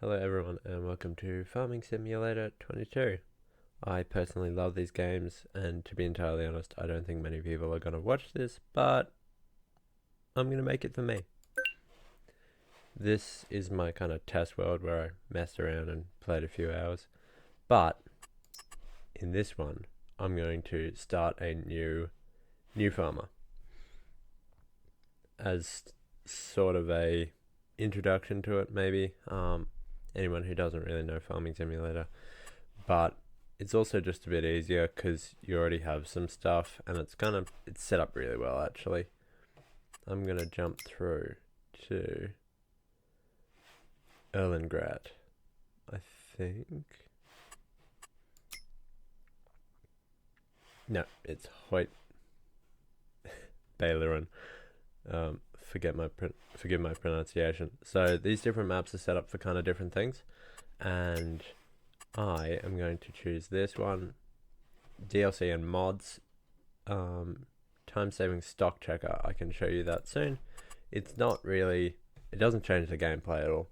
Hello everyone and welcome to Farming Simulator 22. I personally love these games, and to be entirely honest, I don't think many people are going to watch this, but I'm going to make it for me. This is my kind of test world where I messed around and played a few hours, but in this one I'm going to start a new farmer as sort of a introduction to it, maybe. Anyone who doesn't really know Farming Simulator, but it's also just a bit easier because you already have some stuff and it's set up really well actually. I'm gonna jump through to Erlengrad, I think. No, it's Hoyt Bailerin. Forgive my pronunciation. So these different maps are set up for kind of different things, and I am going to choose this one, DLC and mods, time-saving stock checker. I can show you that soon. It's not really, it doesn't change the gameplay at all.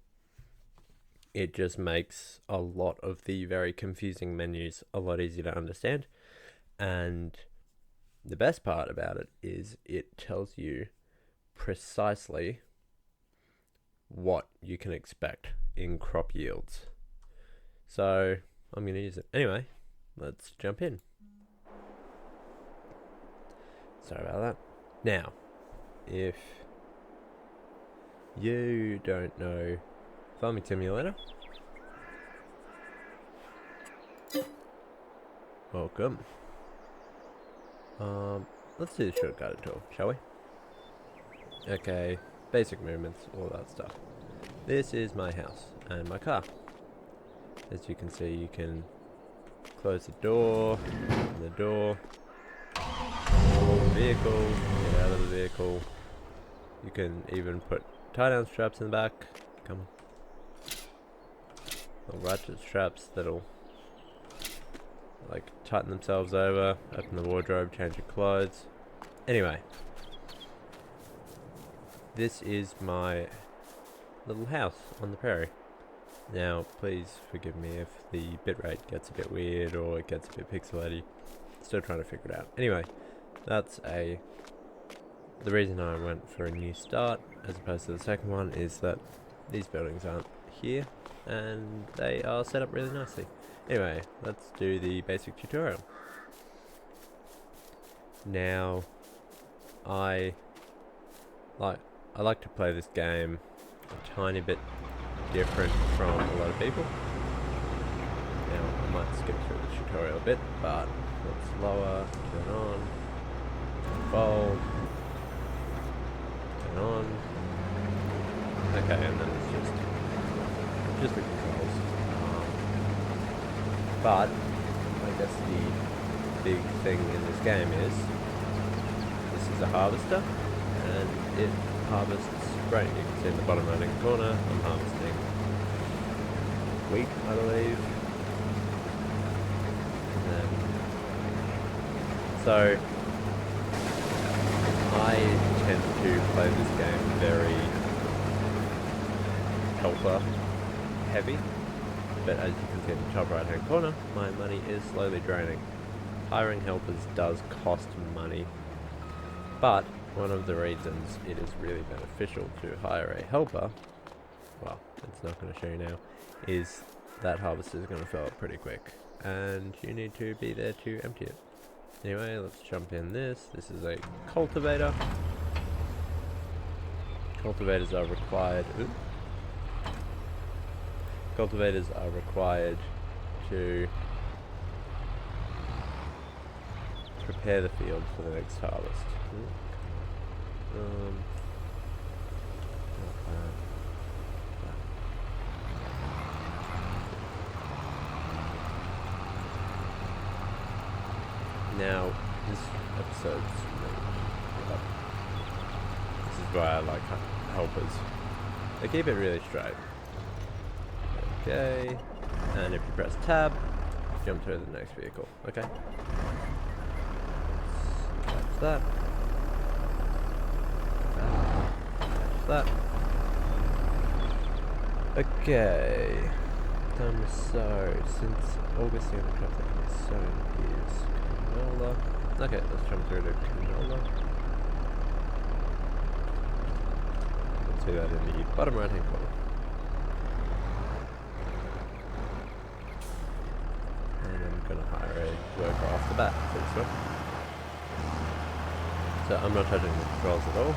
It just makes a lot of the very confusing menus a lot easier to understand, and the best part about it is it tells you precisely what you can expect in crop yields. So I'm going to use it. Anyway, let's jump in. Sorry about that. Now, if you don't know Farming Simulator, welcome. Let's do the shortcut tool, shall we? Okay, basic movements, all that stuff. This is my house and my car. As you can see, you can close the door, open the door, vehicle, get out of the vehicle. You can even put tie-down straps in the back. Come on. Little ratchet straps that'll like tighten themselves over, open the wardrobe, change your clothes. Anyway, this is my little house on the prairie. Now, please forgive me if the bitrate gets a bit weird or it gets a bit pixelated. Still trying to figure it out. Anyway, the reason I went for a new start as opposed to the second one is that these buildings aren't here and they are set up really nicely. Anyway, let's do the basic tutorial. Now, I like to play this game a tiny bit different from a lot of people. Now, I might skip through the tutorial a bit, but let's lower, turn on, fold, turn on. Okay, and then it's just the controls. But I guess the big thing in this game is this is a harvester, and it harvests grain. You can see in the bottom right hand corner I'm harvesting wheat, I believe. And then, so I tend to play this game very helper heavy, but as you can see in the top right hand corner, my money is slowly draining. Hiring helpers does cost money, but one of the reasons it is really beneficial to hire a helper, well, it's not going to show you now, is that harvester is going to fill up pretty quick, and you need to be there to empty it. Anyway, let's jump in this. This is a cultivator. Cultivators are required. Cultivators are required to prepare the field for the next harvest. Now, this episode's this is why I like helpers. They keep it really straight. Okay, and if you press tab, jump to the next vehicle. Okay, that's that. That's that. Okay. So, since August the only traffic is sown is canola. Okay, let's jump through to canola. You can see that in the bottom right hand corner. And I'm going to hire a worker off the bat for this one. So I'm not touching the controls at all.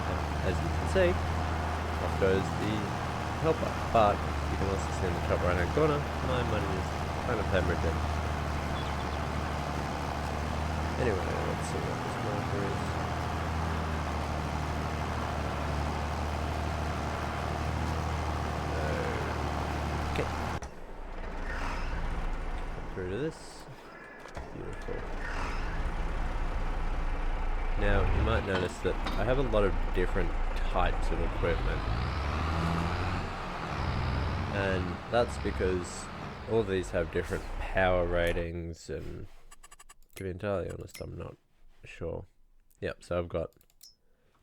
And as you can see, off goes the helper. But you can also see in the top right hand corner, my money is kind of hemorrhaging. Anyway, let's see what this marker is. Okay. Come through to this. Beautiful. Now, you might notice that I have a lot of different types of equipment. And that's because all of these have different power ratings, and to be entirely honest, I'm not sure. Yep, so I've got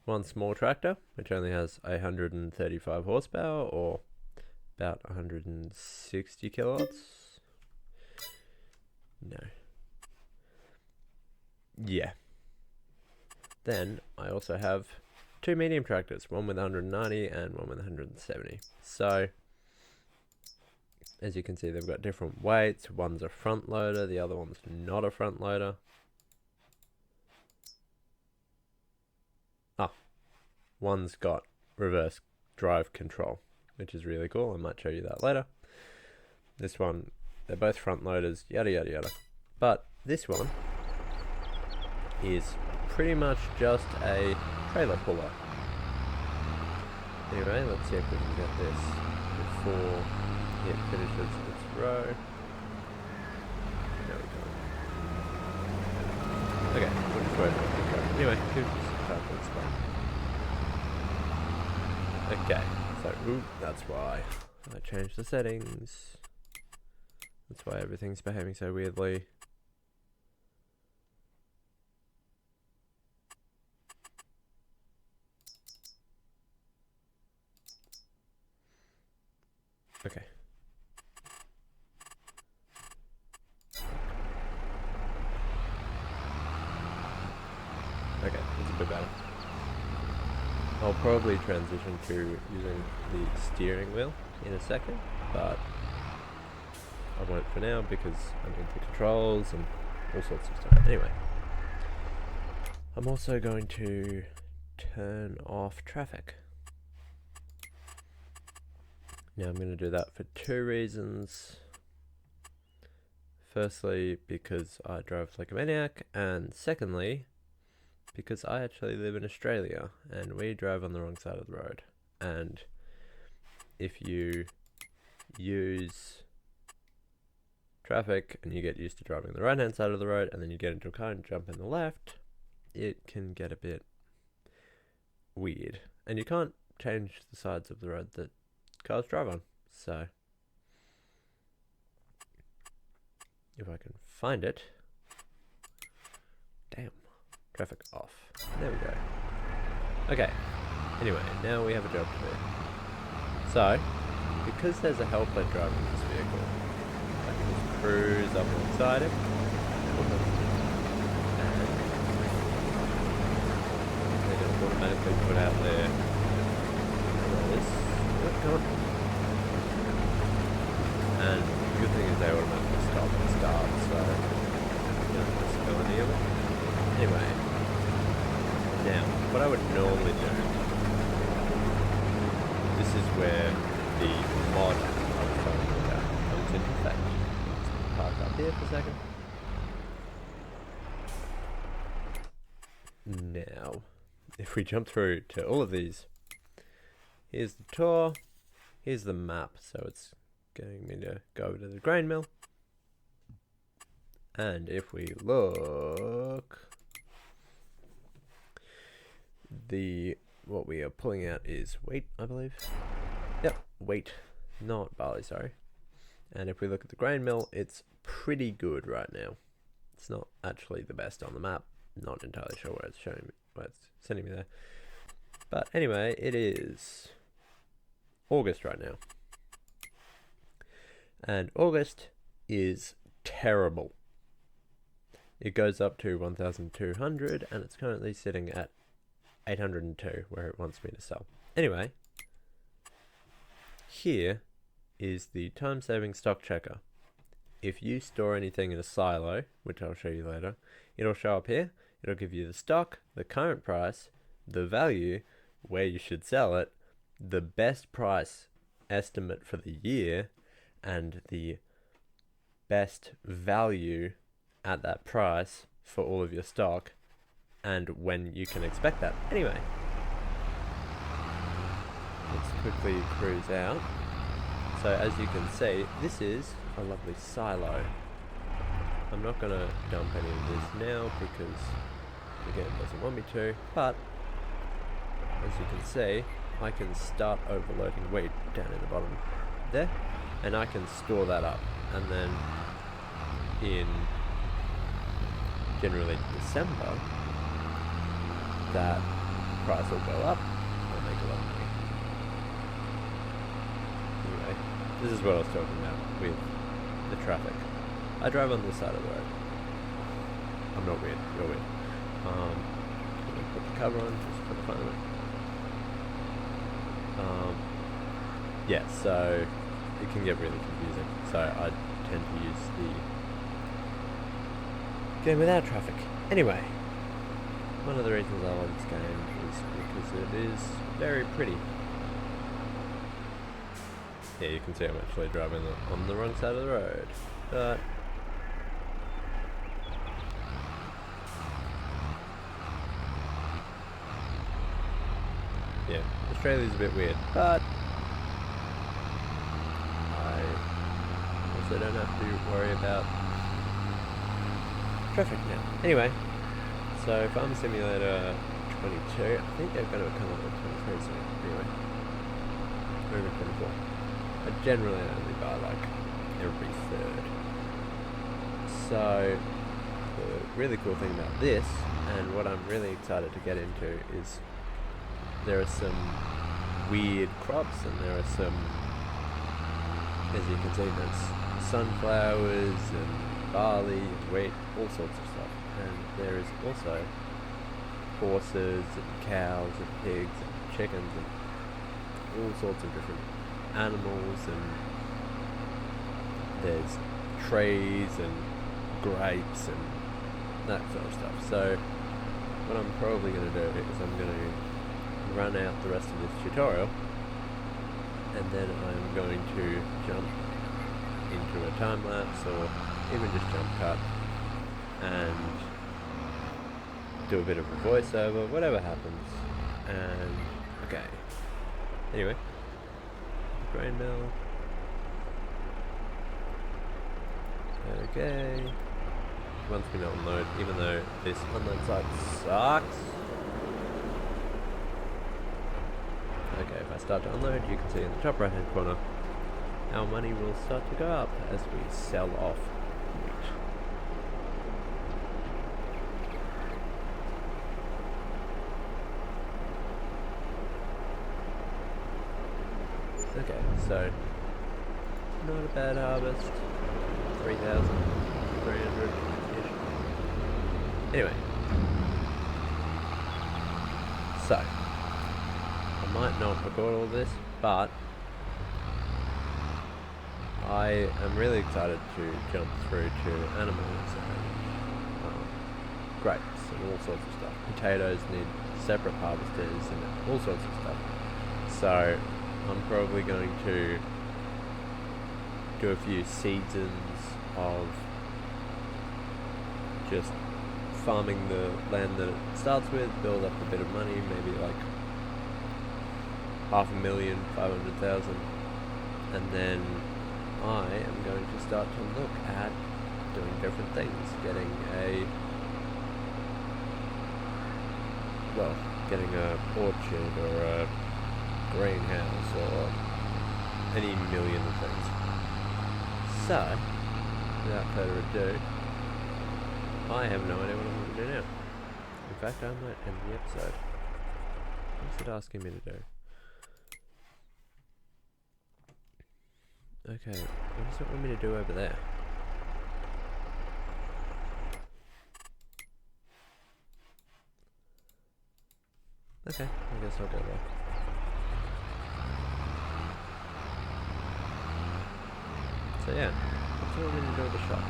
one small tractor, which only has 135 horsepower, or about 160 kilowatts. No. Yeah. Then I also have two medium tractors, one with 190 and one with 170. So, as you can see, they've got different weights. One's a front loader, the other one's not a front loader. One's got reverse drive control, which is really cool. I might show you that later. This one, they're both front loaders, yada yada yada. But this one is pretty much just a trailer puller. Anyway, let's see if we can get this before it finishes its row. There we go. Okay, we'll just wait for it to go. Anyway, here's just start to explain. Okay, so, that's why I changed the settings. That's why everything's behaving so weirdly. Okay. Okay, it's a bit better. I'll probably transition to using the steering wheel in a second, but I won't for now because I'm into controls and all sorts of stuff. Anyway, I'm also going to turn off traffic. Now I'm going to do that for two reasons. Firstly, because I drive like a maniac, and secondly, because I actually live in Australia and we drive on the wrong side of the road. And if you use traffic and you get used to driving on the right hand side of the road and then you get into a car and jump in the left, it can get a bit weird. And you can't change the sides of the road that cars drive on. So if I can find it. Damn. Traffic off. There we go. Okay. Anyway, now we have a job to do. So, because there's a helper driving this vehicle, I can just cruise up alongside him. And they're going to automatically put out their rollers. Come on. And the good thing is they automatically stop and start, so you don't have to spill any of it. Anyway, now, what I would normally do, this is where the mod I was telling you about comes into effect. Let's park up here for a second. Now, if we jump through to all of these, here's the tour, here's the map, so it's getting me to go over to the grain mill. And if we look, what we are pulling out is wheat, I believe. Yep, wheat, not barley, sorry. And if we look at the grain mill, it's pretty good right now. It's not actually the best on the map. Not entirely sure where it's showing me, where it's sending me there. But anyway, it is August right now. And August is terrible. It goes up to 1,200 and it's currently sitting at 802 where it wants me to sell. Anyway, here is the time-saving stock checker. If you store anything in a silo, which I'll show you later, it'll show up here. It'll give you the stock, the current price, the value, where you should sell it, the best price estimate for the year, and the best value at that price for all of your stock, and when you can expect that. Anyway, let's quickly cruise out. So as you can see, this is a lovely silo. I'm not going to dump any of this now because, again, it doesn't want me to, but as you can see, I can start overloading wheat down in the bottom there, and I can store that up, and then in generally December, that price will go up. I'll make a lot of money. Anyway, this is what I was talking about with the traffic. I drive on this side of the road. I'm not weird, you're weird. I'm gonna put the cover on just for the fun of it. Yeah, so it can get really confusing. So I tend to use the game without traffic. Anyway, one of the reasons I love this game is because it is very pretty. Yeah, you can see I'm actually driving on the wrong side of the road, but yeah, Australia's a bit weird, but I also don't have to worry about traffic now. Anyway, so Farm Simulator 22, I think they're going to come up with 23 soon. Anyway, or even 24. I generally only buy like every third. So the really cool thing about this, and what I'm really excited to get into, is there are some weird crops, and there are some, as you can see, there's sunflowers and barley and wheat, all sorts of stuff. And there is also horses and cows and pigs and chickens and all sorts of different animals, and there's trees and grapes and that sort of stuff. So what I'm probably going to do is I'm going to run out the rest of this tutorial, and then I'm going to jump into a time lapse or even just jump cut and do a bit of a voiceover, whatever happens. And okay, anyway, grain mill. Okay, wants me to unload, even though this unload site sucks. Okay, if I start to unload, you can see in the top right hand corner our money will start to go up as we sell off wheat. Okay, so not a bad harvest. 3,300-ish. Anyway, so I might not record all this, but I am really excited to jump through to animals and grapes and all sorts of stuff. Potatoes need separate harvesters and all sorts of stuff. So I'm probably going to do a few seasons of just farming the land that it starts with, build up a bit of money, maybe like 500,000, 500,000, and then I am going to start to look at doing different things, getting a orchard or a greenhouse or any million of things. So, without further ado, I have no idea what I'm going to do now. In fact, I might end the episode. What's it asking me to do? Okay, what does it want me to do over there? Okay, I guess I'll go there. So yeah, what's it want me to do at the shop?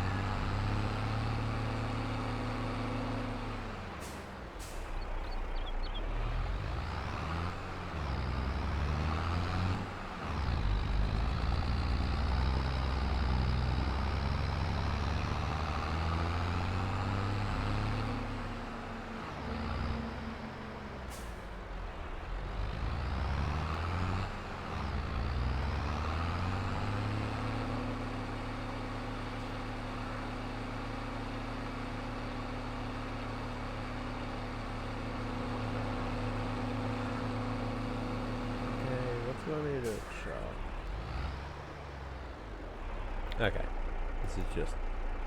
What do you want me to do at the shop? Okay, this is just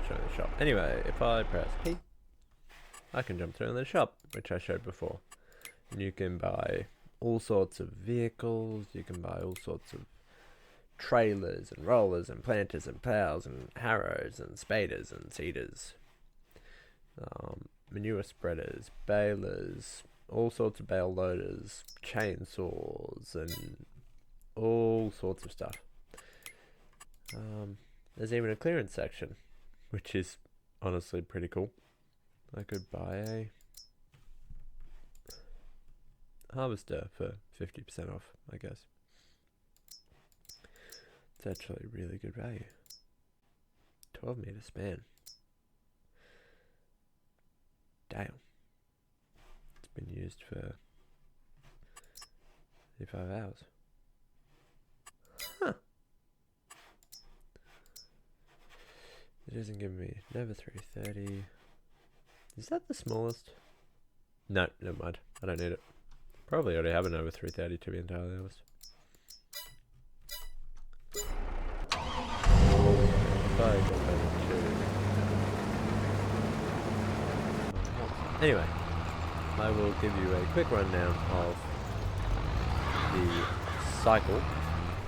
showing the shop. Anyway, if I press P, I can jump through in the shop, which I showed before. And you can buy all sorts of vehicles, you can buy all sorts of trailers and rollers and planters and plows and harrows and spaders and seeders, manure spreaders, balers, all sorts of bale loaders, chainsaws, and all sorts of stuff. There's even a clearance section, which is honestly pretty cool. I could buy a harvester for 50% off, I guess. It's actually really good value. 12 meter span. Damn. It's been used for 35 hours. Huh. It isn't giving me Nova 330. Is that the smallest? No, never mind. I don't need it. Probably already have a Nova 330 to be entirely honest. Anyway, I will give you a quick rundown of the cycle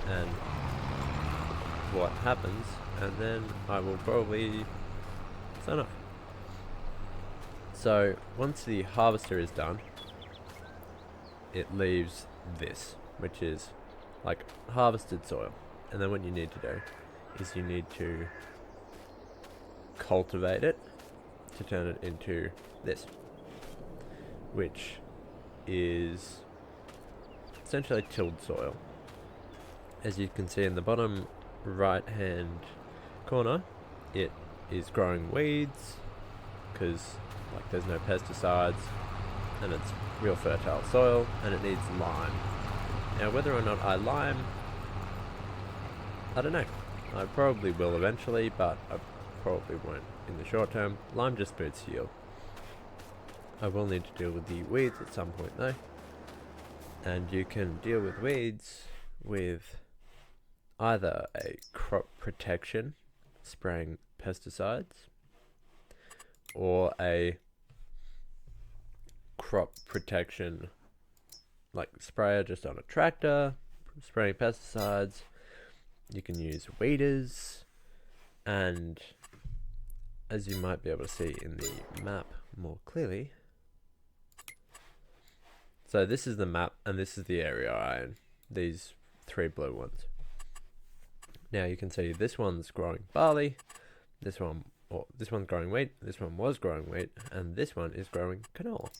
and what happens, and then I will probably sign off. So once the harvester is done, it leaves this, which is like harvested soil. And then what you need to do is you need to cultivate it to turn it into this, which is essentially tilled soil. As you can see in the bottom right hand corner, it is growing weeds because like there's no pesticides and it's real fertile soil and it needs lime. Now whether or not I lime, I don't know. I probably will eventually, but I probably won't in the short term. Lime just boosts yield. I will need to deal with the weeds at some point though. And you can deal with weeds with either a crop protection, spraying pesticides, or a crop protection like sprayer just on a tractor, spraying pesticides. You can use weeders, and as you might be able to see in the map more clearly, so this is the map and this is the area I own, these three blue ones. Now you can see this one's growing barley, this one's growing wheat, this one was growing wheat, and this one is growing canola.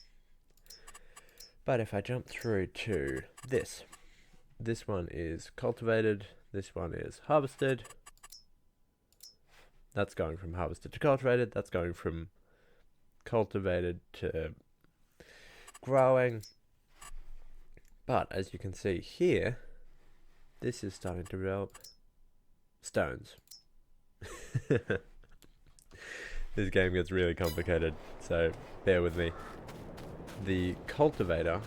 But if I jump through to this one is cultivated, this one is harvested. That's going from harvested to cultivated, that's going from cultivated to growing. But as you can see here, this is starting to develop stones. This game gets really complicated, so bear with me. The cultivator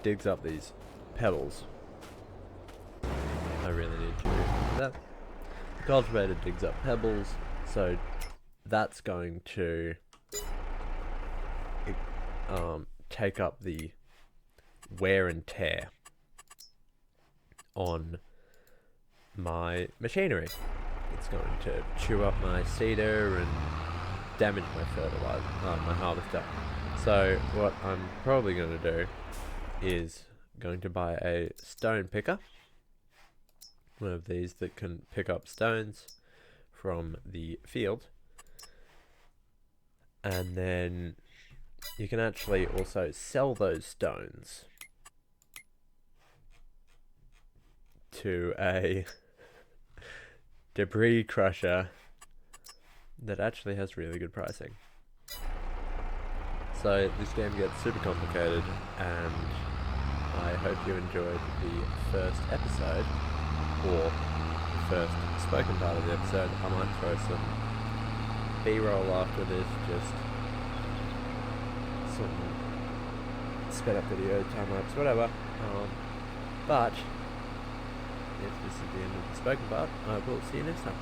digs up these pebbles. I really need to do that. The cultivator digs up pebbles, so that's going to take up the wear and tear on my machinery. It's going to chew up my cedar and damage my fertilizer, my harvester. So what I'm probably going to do is going to buy a stone picker, one of these that can pick up stones from the field, and then you can actually also sell those stones to a debris crusher that actually has really good pricing. So this game gets super complicated, and I hope you enjoyed the first episode, or the first spoken part of the episode. I might throw some B-roll after this, just some sped up video, time-lapse, whatever. But if this is the end of the spoken part, I will see you next time.